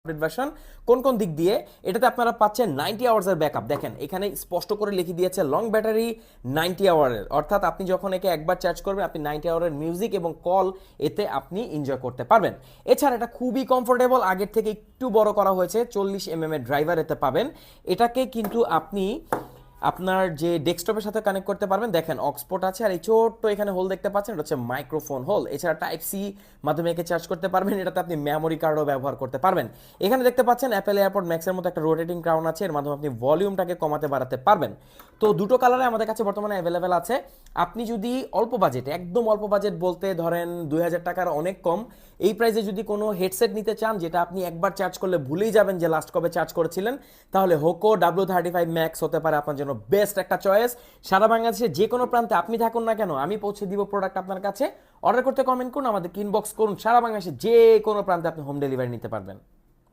Update version কোন কোন দিক দিয়ে এটাতে আপনারা পাচ্ছেন 90 আওয়ার্সের ব্যাকআপ। দেখেন এখানে স্পষ্ট করে লিখে দিয়েছে লং ব্যাটারি 90 আওয়ারের, অর্থাৎ আপনি যখন একে একবার চার্জ করবেন আপনি 90 আওয়ারের মিউজিক এবং কল এতে আপনি এনজয় করতে পারবেন। এছাড়া এটা খুবই কমফোর্টেবল, আগের থেকে একটু বড় করা হয়েছে, 40 এর ড্রাইভার এতে পাবেন। এটাকে কিন্তু আপনি আপনার যে ডেস্কটপের সাথে কানেক্ট করতে পারবেন। দেখেন অক্সপোর্ট আছে, আর এই ছোট্ট এখানে হোল দেখতে পাচ্ছেন, এটা হচ্ছে মাইক্রোফোন হোল। এছাড়া টাইপ সি মাধ্যমে একে চার্জ করতে পারবেন, এটাতে আপনি মেমোরি কার্ডও ব্যবহার করতে পারবেন। এখানে দেখতে পাচ্ছেন অ্যাপেল এয়ারপড ম্যাক্সের মতো একটা রোটেটিং ক্রাউন আছে, এর মাধ্যমে আপনি ভলিউমটাকে কমাতে বাড়াতে পারবেন। তো দুটো কালারে আমাদের কাছে বর্তমানে অ্যাভেলেবেল আছে। আপনি যদি অল্প বাজেট, একদম অল্প বাজেট বলতে ধরেন 2000 টাকার অনেক কম, এই প্রাইসে যদি কোনো হেডসেট নিতে চান যেটা আপনি একবার চার্জ করলে ভুলেই যাবেন যে লাস্ট কবে চার্জ করেছিলেন, তাহলে হোকো W35 ম্যাক্স হতে পারে আপনার জন্য বেস্ট একটা চয়েস। সারা বাংলাদেশে যে কোনো প্রান্তে আপনি থাকুন না কেন, আমি পৌঁছে দিব প্রোডাক্ট আপনার কাছে। অর্ডার করতে কমেন্ট করুন, আমাদের ইনবক্স করুন, সারা বাংলাদেশে যে কোনো প্রান্তে আপনি হোম ডেলিভারি নিতে পারবেন।